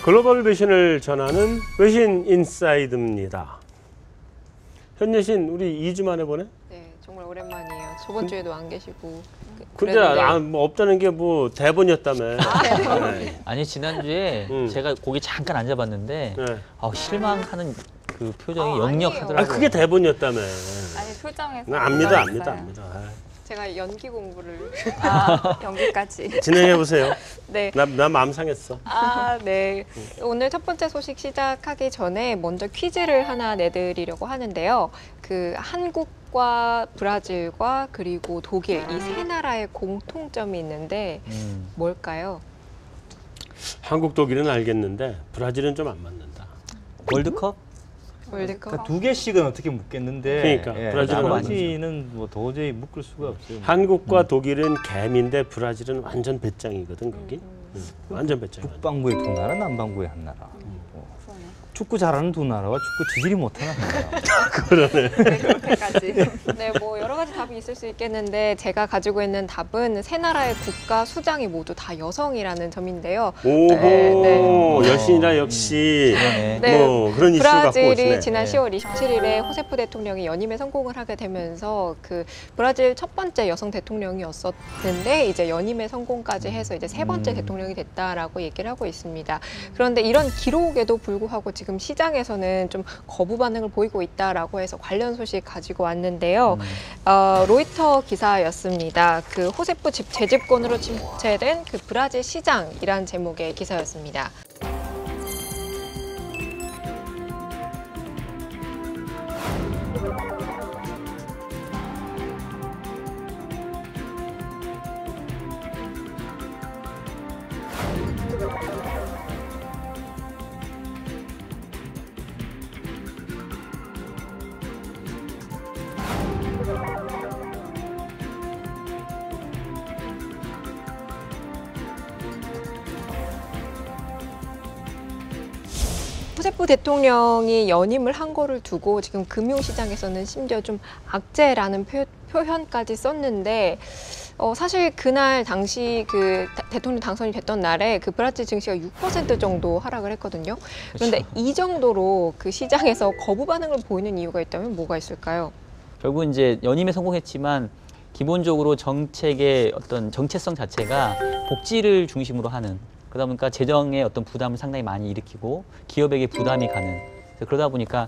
글로벌 배신을 전하는 외신 인사이드입니다. 현예신 우리 2주 만에 보네? 네, 정말 오랜만이에요. 저번 주에도 안 계시고. 근데 뭐 없다는 게 뭐 대본이었다며. 네. 아니 지난주에 제가 거기 잠깐 앉아봤는데 실망하는 그 표정이 역력하더라고요. 그게 대본이었다며. 아니 출장에서. 압니다. 제가 연기 공부를 연기까지 진행해 보세요. 네. 나 마음 상했어. 네. 오늘 첫 번째 소식 시작하기 전에 먼저 퀴즈를 하나 내드리려고 하는데요. 그 한국과 브라질과 그리고 독일 이 세 나라의 공통점이 있는데 뭘까요? 한국, 독일은 알겠는데 브라질은 좀 안 맞는다. 월드컵? 월드컵. 두 개씩은 어떻게 묶겠는데 그러니까 브라질은 나머지는 뭐 도저히 묶을 수가 없어요. 한국과 독일은 개미인데 브라질은 완전 배짱이거든 거기. 완전 배짱. 북반구의 두 나라, 남반구의 한 나라. 축구 잘하는 두 나라와 축구 지질이 못하는 한 나라. 그러네. 네, 그렇게까지. 네, 뭐 여러 가지 답이 있을 수 있겠는데 제가 가지고 있는 답은 세 나라의 국가 수장이 모두 다 여성이라는 점인데요. 오호, 여신이라 역시 뭐 그런 이슈 갖고 오시네. 브라질이 지난 10월 27일에 호세프 대통령이 연임에 성공을 하게 되면서 그 브라질 첫 번째 여성 대통령이었었는데 이제 연임에 성공까지 해서 이제 세 번째 대통령이 됐다라고 얘기를 하고 있습니다. 그런데 이런 기록에도 불구하고 지금 시장에서는 좀 거부 반응을 보이고 있다라고 해서 관련 소식 가지고 왔는데요. 로이터 기사였습니다. 그 호세프 재집권으로 침체된 그 브라질 시장이란 제목의 기사였습니다. 호세프 대통령이 연임을 한 거를 두고 지금 금융시장에서는 심지어 좀 악재라는 표현까지 썼는데 사실 그날 당시 그 대통령 당선이 됐던 날에 그 브라질 증시가 6% 정도 하락을 했거든요. 그런데 이 정도로 그 시장에서 거부 반응을 보이는 이유가 있다면 뭐가 있을까요? 결국 이제 연임에 성공했지만 기본적으로 정책의 어떤 정체성 자체가 복지를 중심으로 하는, 그러다 보니까 재정의 어떤 부담을 상당히 많이 일으키고 기업에게 부담이 가는, 그러다 보니까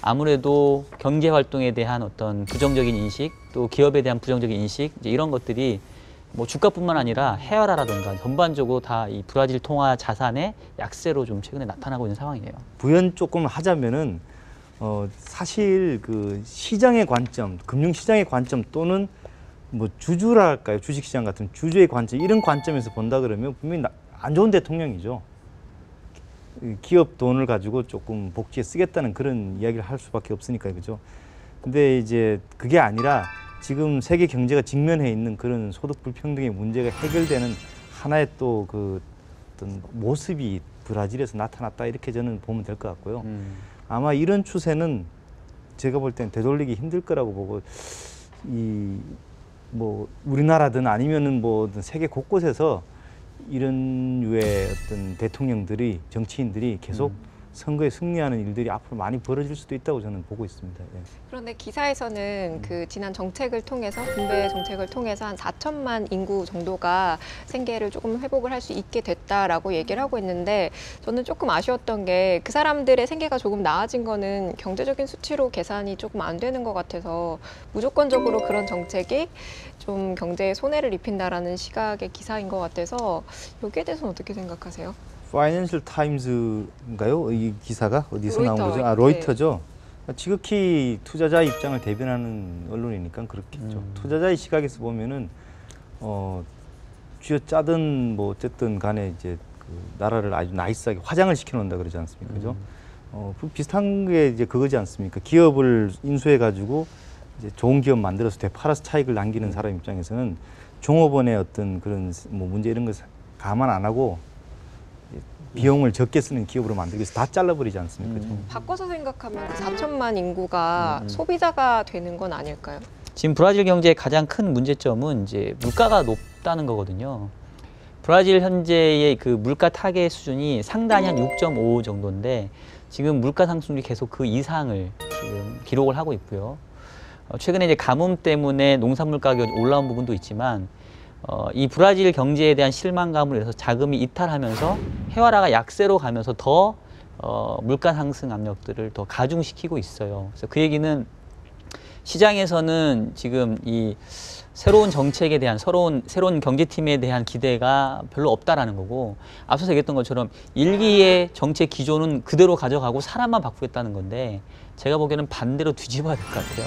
아무래도 경제 활동에 대한 어떤 부정적인 인식, 또 기업에 대한 부정적인 인식, 이제 이런 것들이 뭐 주가뿐만 아니라 헤아라라든가 전반적으로 다 이 브라질 통화 자산의 약세로 좀 최근에 나타나고 있는 상황이에요. 부연 조금 하자면은 사실 그 시장의 관점, 금융시장의 관점 또는 뭐 주주랄까요? 주식시장 같은 주주의 관점, 이런 관점에서 본다 그러면 분명히 안 좋은 대통령이죠. 기업 돈을 가지고 조금 복지에 쓰겠다는 그런 이야기를 할 수밖에 없으니까요, 그죠? 근데 이제 그게 아니라 지금 세계 경제가 직면해 있는 그런 소득 불평등의 문제가 해결되는 하나의 또 그 어떤 모습이 브라질에서 나타났다, 이렇게 저는 보면 될 것 같고요. 아마 이런 추세는 제가 볼 때는 되돌리기 힘들 거라고 보고, 뭐 우리나라든 아니면은 뭐 세계 곳곳에서 이런 류의 어떤 대통령들이, 정치인들이 계속 선거에 승리하는 일들이 앞으로 많이 벌어질 수도 있다고 저는 보고 있습니다. 예. 그런데 기사에서는 그 지난 정책을 통해서, 분배 정책을 통해서 한 4천만 인구 정도가 생계를 조금 회복을 할 수 있게 됐다라고 얘기를 하고 있는데, 저는 조금 아쉬웠던 게 그 사람들의 생계가 조금 나아진 거는 경제적인 수치로 계산이 조금 안 되는 것 같아서 무조건적으로 그런 정책이 좀 경제에 손해를 입힌다라는 시각의 기사인 것 같아서 여기에 대해서는 어떻게 생각하세요? 파이낸셜 타임즈인가요? 이 기사가 어디서 로이터, 나온 거죠? 로이터죠. 지극히 투자자 입장을 대변하는 언론이니까 그렇겠죠. 투자자의 시각에서 보면은 쥐어짜든 뭐 어쨌든 간에 이제 그 나라를 아주 나이스하게 화장을 시켜놓는다 그러지 않습니까? 그죠? 비슷한 게 이제 그거지 않습니까? 기업을 인수해 가지고 이제 좋은 기업 만들어서 되팔아서 차익을 남기는 사람 입장에서는 종업원의 어떤 그런 뭐 문제 이런 거 감안 안 하고 비용을 적게 쓰는 기업으로 만들기 위해서 다 잘라버리지 않습니까? 바꿔서 생각하면 그 4천만 인구가 소비자가 되는 건 아닐까요? 지금 브라질 경제의 가장 큰 문제점은 이제 물가가 높다는 거거든요. 브라질 현재의 그 물가 타겟 수준이 상단이 한 6.5 정도인데 지금 물가 상승률이 계속 그 이상을 지금 기록을 하고 있고요. 최근에 이제 가뭄 때문에 농산물 가격이 올라온 부분도 있지만 이 브라질 경제에 대한 실망감으로 해서 자금이 이탈하면서 헤와라가 약세로 가면서 더 물가 상승 압력들을 더 가중시키고 있어요. 그래서 그 얘기는 시장에서는 지금 이 새로운 정책에 대한 새로운 경제팀에 대한 기대가 별로 없다라는 거고, 앞서서 얘기했던 것처럼 일기의 정책 기조는 그대로 가져가고 사람만 바꾸겠다는 건데 제가 보기에는 반대로 뒤집어야 될 것 같아요.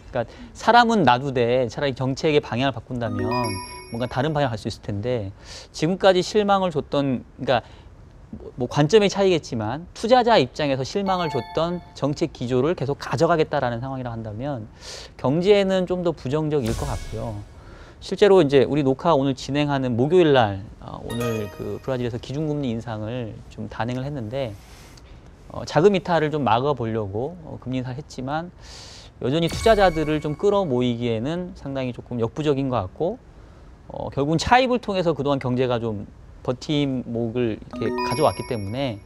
그러니까 사람은 놔두되 차라리 정책의 방향을 바꾼다면 뭔가 다른 방향을 갈 수 있을 텐데, 지금까지 실망을 줬던, 그러니까 뭐 관점의 차이겠지만 투자자 입장에서 실망을 줬던 정책 기조를 계속 가져가겠다라는 상황이라 한다면 경제에는 좀 더 부정적일 것 같고요. 실제로 이제 우리 녹화 오늘 진행하는 목요일 날 오늘 그 브라질에서 기준금리 인상을 좀 단행을 했는데 자금 이탈을 좀 막아보려고 금리 인사를 했지만 여전히 투자자들을 좀 끌어모이기에는 상당히 조금 역부족인 것 같고, 결국은 차입을 통해서 그동안 경제가 좀 버팀목을 이렇게 가져왔기 때문에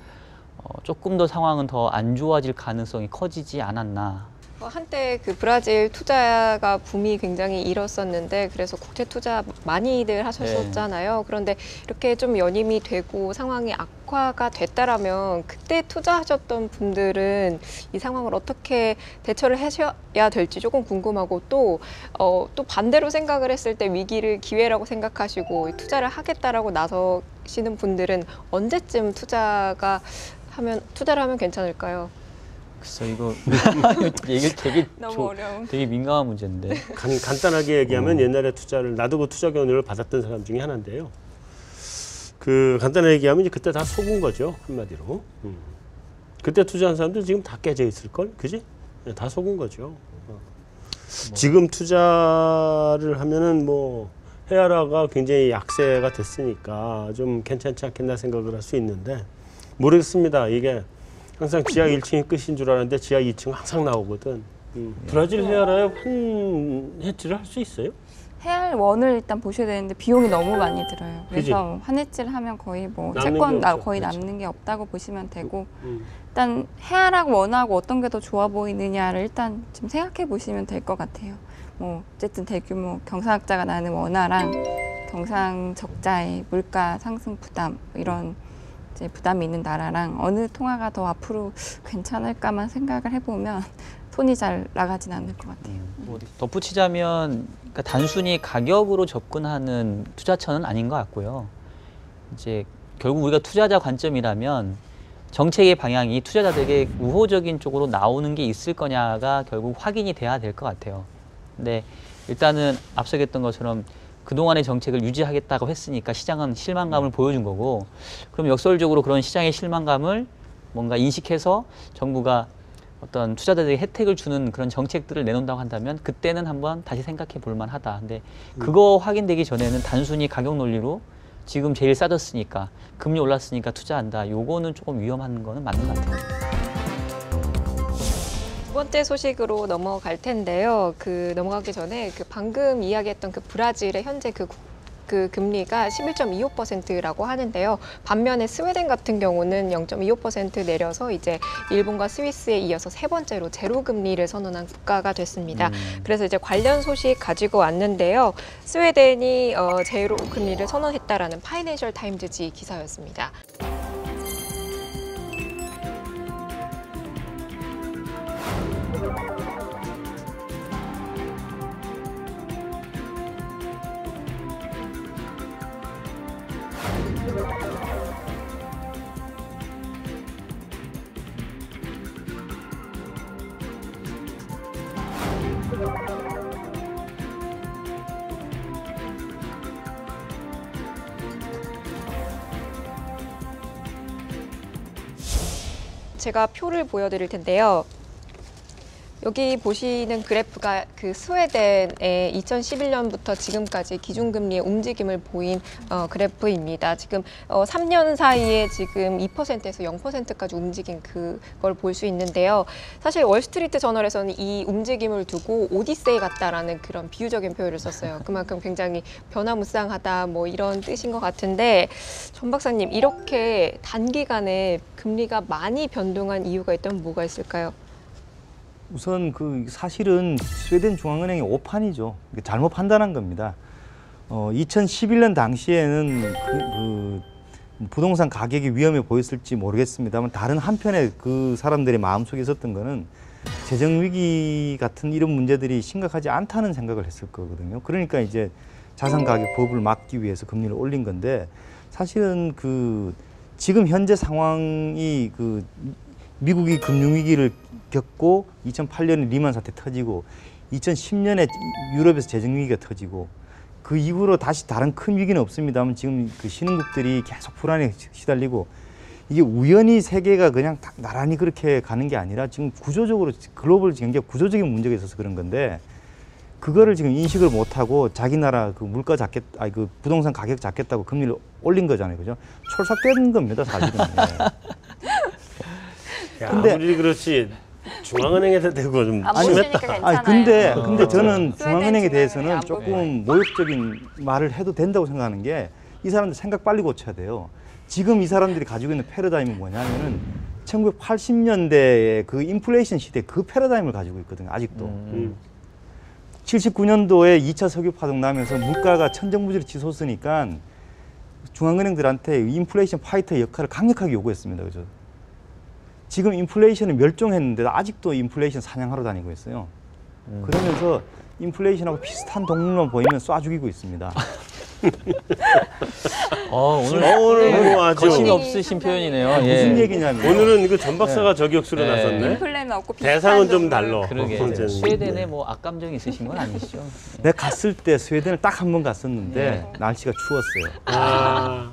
조금 더 상황은 더 안 좋아질 가능성이 커지지 않았나. 한때 그 브라질 투자가 붐이 굉장히 일었었는데 그래서 국제 투자 많이들 하셨었잖아요. 그런데 이렇게 좀 연임이 되고 상황이 악화가 됐다라면 그때 투자하셨던 분들은 이 상황을 어떻게 대처를 하셔야 될지 조금 궁금하고, 또 반대로 생각을 했을 때 위기를 기회라고 생각하시고 투자를 하겠다라고 나서시는 분들은 언제쯤 투자를 하면 괜찮을까요? 글쎄 이거 얘기 되게 너무 어려운. 되게 민감한 문제인데. 간단하게 얘기하면 옛날에 투자를 놔두고 투자 견해를 받았던 사람 중에 하나인데요. 그 간단하게 얘기하면 이제 그때 다 속은 거죠, 한마디로. 그때 투자한 사람들 지금 다 깨져 있을 걸, 그지? 다 속은 거죠. 지금 투자를 하면은 뭐 헤아라가 굉장히 약세가 됐으니까 좀 괜찮지 않겠나 생각을 할 수 있는데 모르겠습니다. 이게 항상 지하 1층이 끝인 줄 알았는데 지하 2층 항상 나오거든. 브라질 헤아라에 환해지를 할 수 있어요? 해알 원을 일단 보셔야 되는데 비용이 너무 많이 들어요. 그치? 그래서 환해지를 하면 거의 뭐 남는 채권 게 없죠. 거의 그치. 남는 게 없다고 보시면 되고, 음. 일단 해알하고 원하고 어떤 게 더 좋아 보이느냐를 일단 좀 생각해 보시면 될 것 같아요. 뭐 어쨌든 대규모 경상학자가 나는 원화랑 경상 적자의 물가 상승 부담 이런 이제 부담이 있는 나라랑 어느 통화가 더 앞으로 괜찮을까만 생각을 해보면 손이 잘 나가진 않을 것 같아요. 뭐 덧붙이자면 그러니까 단순히 가격으로 접근하는 투자처는 아닌 것 같고요. 이제 결국 우리가 투자자 관점이라면 정책의 방향이 투자자들에게 우호적인 쪽으로 나오는 게 있을 거냐가 결국 확인이 돼야 될 것 같아요. 근데 일단은 앞서 얘기했던 것처럼 그동안의 정책을 유지하겠다고 했으니까 시장은 실망감을 보여준 거고, 그럼 역설적으로 그런 시장의 실망감을 뭔가 인식해서 정부가 어떤 투자자들에게 혜택을 주는 그런 정책들을 내놓는다고 한다면 그때는 한번 다시 생각해 볼 만하다. 근데 그거 확인되기 전에는 단순히 가격 논리로 지금 제일 싸졌으니까 금리 올랐으니까 투자한다. 요거는 조금 위험한 거는 맞는 것 같아요. 두 번째 소식으로 넘어갈 텐데요. 넘어가기 전에 방금 이야기했던 브라질의 현재 그 금리가 11.25%라고 하는데요. 반면에 스웨덴 같은 경우는 0.25% 내려서 이제 일본과 스위스에 이어서 세 번째로 제로 금리를 선언한 국가가 됐습니다. 그래서 이제 관련 소식 가지고 왔는데요. 스웨덴이 제로 금리를 선언했다라는 파이낸셜 타임즈지 기사였습니다. 제가 표를 보여드릴 텐데요. 여기 보시는 그래프가 그 스웨덴의 2011년부터 지금까지 기준금리의 움직임을 보인 그래프입니다. 지금 3년 사이에 지금 2%에서 0%까지 움직인 그걸 볼 수 있는데요. 사실 월스트리트 저널에서는 이 움직임을 두고 오디세이 같다라는 그런 비유적인 표현을 썼어요. 그만큼 굉장히 변화무쌍하다 뭐 이런 뜻인 것 같은데 전 박사님 이렇게 단기간에 금리가 많이 변동한 이유가 있다면 뭐가 있을까요? 우선 그 사실은 스웨덴 중앙은행의 오판이죠. 잘못 판단한 겁니다. 2011년 당시에는 그 부동산 가격이 위험해 보였을지 모르겠습니다만 다른 한편에 그 사람들의 마음속에 있었던 거는 재정 위기 같은 이런 문제들이 심각하지 않다는 생각을 했을 거거든요. 그러니까 이제 자산 가격 버블을 막기 위해서 금리를 올린 건데 사실은 그 지금 현재 상황이 그 미국이 금융위기를 겪고 2008년에 리만 사태 터지고 2010년에 유럽에서 재정위기가 터지고 그 이후로 다시 다른 큰 위기는 없습니다만 지금 그 신흥국들이 계속 불안에 시달리고 이게 우연히 세계가 그냥 나란히 그렇게 가는 게 아니라 지금 구조적으로 글로벌 경제 구조적인 문제가 있어서 그런 건데 그거를 지금 인식을 못하고 자기 나라 그 물가 잡겠, 그 부동산 가격 잡겠다고 금리를 올린 거잖아요, 그죠? 촐싹된 겁니다, 사실은. 야, 근데- 아무리 그렇지 중앙은행에다 대고 좀 안 심했다. 보시니까 괜찮아요. 근데 저는 스웨덴 중앙은행에 대해서는 중앙은행 안 조금 모욕적인 말을 해도 된다고 생각하는 게 이 사람들 생각 빨리 고쳐야 돼요. 지금 이 사람들이 가지고 있는 패러다임이 뭐냐면은 1980년대의 그 인플레이션 시대 그 패러다임을 가지고 있거든요. 아직도. 79년도에 2차 석유 파동 나면서 물가가 천정부지로 치솟으니까 중앙은행들한테 인플레이션 파이터 역할을 강력하게 요구했습니다. 그죠? 지금 인플레이션은 멸종했는데 아직도 인플레이션 사냥하러 다니고 있어요. 그러면서 인플레이션하고 비슷한 동물만 보이면 쏴 죽이고 있습니다. 오늘 뭐 아주 거침이 없으신 표현이네요. 무슨 예. 얘기냐면 오늘은 이거 전 박사가 저격수로 네. 나섰네. 인플레는 없고 비슷한 대상은 좀 정도를 달라. 그러게 문제는. 스웨덴에 뭐 악감정이 있으신 건 아니시죠? 내가 갔을 때 스웨덴을 딱 한 번 갔었는데 네. 날씨가 추웠어요. 아,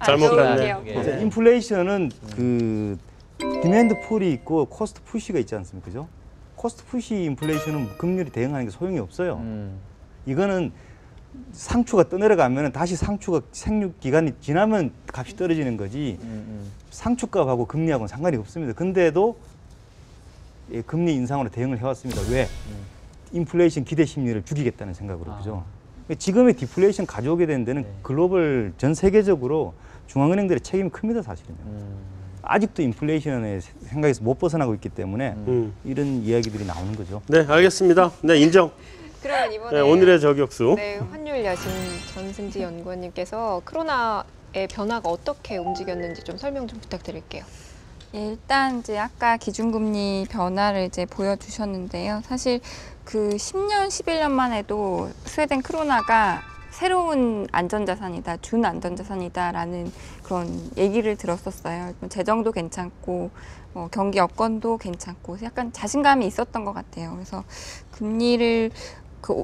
잘못 좋은 갔네. 기억. 예. 이제 인플레이션은 그 디맨드 폴이 있고 코스트 푸시가 있지 않습니까? 그죠? 코스트 푸시 인플레이션은 금리를 대응하는 게 소용이 없어요. 이거는 상추가 떠내려가면 다시 상추가 생육 기간이 지나면 값이 떨어지는 거지 상추값하고 금리하고는 상관이 없습니다. 근데도 예, 금리 인상으로 대응을 해왔습니다. 왜? 인플레이션 기대 심리를 죽이겠다는 생각으로 그죠? 지금의 디플레이션 가져오게 된 데는 글로벌 전 세계적으로 중앙은행들의 책임이 큽니다, 사실은요. 아직도 인플레이션의 생각에서 못 벗어나고 있기 때문에 이런 이야기들이 나오는 거죠. 네, 알겠습니다. 네, 인정. 그러면 이번에 네, 오늘의 저격수. 네, 환율 여신 전승지 연구원님께서 코로나의 변화가 어떻게 움직였는지 좀 설명 좀 부탁드릴게요. 예, 일단 이제 아까 기준금리 변화를 이제 보여주셨는데요. 사실 그 10년, 11년만 해도 스웨덴 크로나가 새로운 안전자산이다, 준 안전자산이다라는 그런 얘기를 들었었어요. 재정도 괜찮고 경기 여건도 괜찮고 약간 자신감이 있었던 것 같아요. 그래서 금리를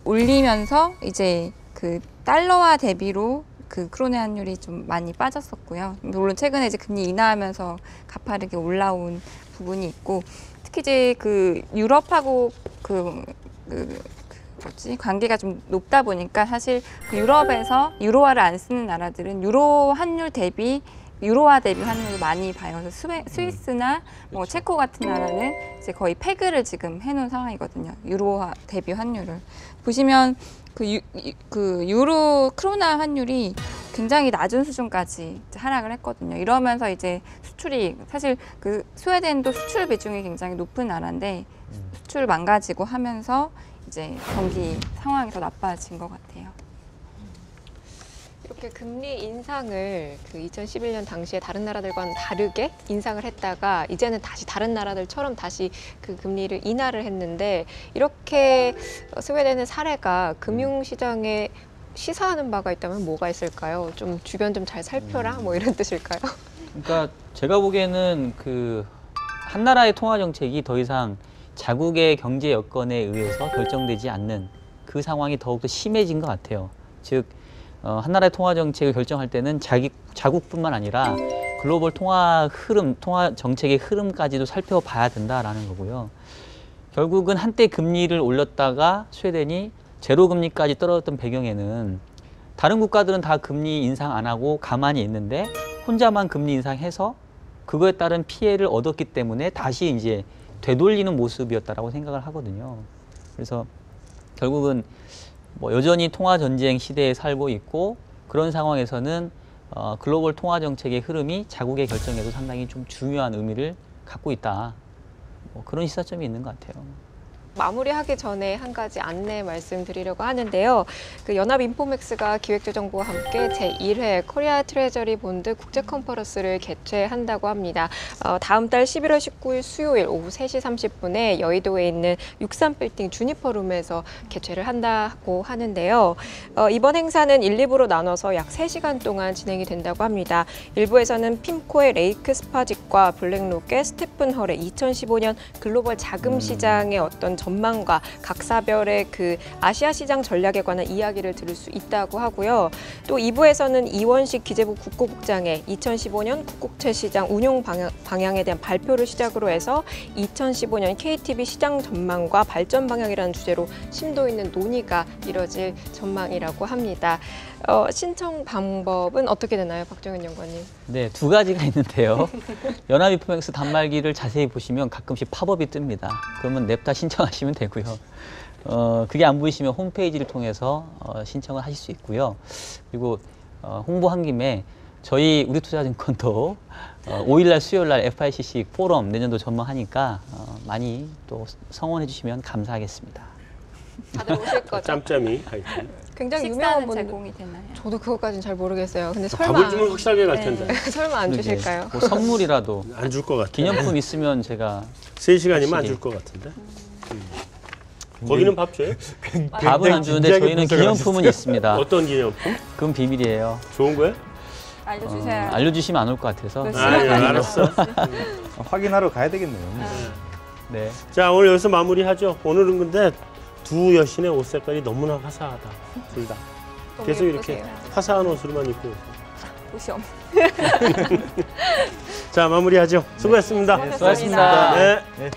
올리면서 이제 그 달러화 대비로 그 크로네 환율이 좀 많이 빠졌었고요. 물론 최근에 이제 금리 인하하면서 가파르게 올라온 부분이 있고 특히 이제 그 유럽하고 관계가 좀 높다 보니까 사실 그 유럽에서 유로화를 안 쓰는 나라들은 유로화 대비 환율을 많이 봐요. 그래서 스위스나 뭐 체코 같은 나라는 이제 거의 페그를 지금 해놓은 상황이거든요. 유로화 대비 환율을 보시면 그 유로 크로나 환율이 굉장히 낮은 수준까지 이제 하락을 했거든요. 이러면서 이제 수출이 사실 그 스웨덴도 수출 비중이 굉장히 높은 나라인데 수출 망가지고 하면서 이제 경기 상황이 더 나빠진 것 같아요. 이렇게 금리 인상을 그 2011년 당시에 다른 나라들과는 다르게 인상을 했다가 이제는 다시 다른 나라들처럼 다시 그 금리를 인하를 했는데 이렇게 스웨덴의 사례가 금융시장에 시사하는 바가 있다면 뭐가 있을까요? 좀 주변 좀 잘 살펴라 뭐 이런 뜻일까요? 그러니까 제가 보기에는 그 한 나라의 통화 정책이 더 이상 자국의 경제 여건에 의해서 결정되지 않는 그 상황이 더욱더 심해진 것 같아요. 즉 한 나라의 통화 정책을 결정할 때는 자국뿐만 아니라 글로벌 통화 정책의 흐름까지도 살펴봐야 된다라는 거고요. 결국은 한때 금리를 올렸다가 스웨덴이 제로 금리까지 떨어졌던 배경에는 다른 국가들은 다 금리 인상 안 하고 가만히 있는데 혼자만 금리 인상해서 그거에 따른 피해를 얻었기 때문에 다시 이제 되돌리는 모습이었다라고 생각을 하거든요. 그래서 결국은 뭐 여전히 통화 전쟁 시대에 살고 있고 그런 상황에서는 글로벌 통화 정책의 흐름이 자국의 결정에도 상당히 좀 중요한 의미를 갖고 있다. 뭐 그런 시사점이 있는 것 같아요. 마무리하기 전에 한 가지 안내 말씀드리려고 하는데요. 그 연합인포맥스가 기획조정부와 함께 제1회 코리아 트레저리 본드 국제 컨퍼런스를 개최한다고 합니다. 다음 달 11월 19일 수요일 오후 3시 30분에 여의도에 있는 63빌딩 주니퍼룸에서 개최를 한다고 하는데요. 이번 행사는 1, 2부로 나눠서 약 3시간 동안 진행이 된다고 합니다. 1부에서는 핌코의 레이크 스파직과 블랙록의 스테픈 헐의 2015년 글로벌 자금 시장의 어떤 전망과 각 사별의 그 아시아 시장 전략에 관한 이야기를 들을 수 있다고 하고요. 또 2부에서는 이원식 기재부 국고국장의 2015년 국고채 시장 운용 방향에 대한 발표를 시작으로 해서 2015년 KTB 시장 전망과 발전 방향이라는 주제로 심도 있는 논의가 이뤄질 전망이라고 합니다. 신청 방법은 어떻게 되나요, 박정현 연구원님? 네, 두 가지가 있는데요. 연합인포맥스 단말기를 자세히 보시면 가끔씩 팝업이 뜹니다. 그러면 냅다 신청하시면 되고요. 그게 안 보이시면 홈페이지를 통해서 신청을 하실 수 있고요. 그리고 홍보한 김에 저희 우리투자증권도 5일날 수요일날 FICC 포럼 내년도 전망하니까 많이 또 성원해 주시면 감사하겠습니다. 다들 오실 거죠? 짬짬이 하여튼. 굉장히 유명한 식사는 분들. 제공이 되나요? 저도 그것까지는 잘 모르겠어요. 근데 설마 밥을 주면 확실하게 갈 텐데. 설마 안 주실까요? 뭐 선물이라도 안 줄 것 같아. 기념품 있으면 제가 3시간이면 안 확실히. 줄 것 같은데. 거기는 밥 줘요? 밥은 안 주는데 진지하게 저희는 분석을 기념품은 있습니다. 어떤 기념품? 그건 비밀이에요. 좋은 거야? 알려주세요. 알려주시면 안 올 것 같아서. 몇 아, 예, 시간 알았어. 확인하러 가야 되겠네요. 네. 자, 오늘 여기서 마무리하죠. 오늘은 근데 두 여신의 옷 색깔이 너무나 화사하다. 둘 다. 너무 계속 이렇게 예쁘세요. 화사한 옷으로만 입고. 옷이 없. 자, 마무리하죠. 수고했습니다. 수고하셨습니다. 네. 네.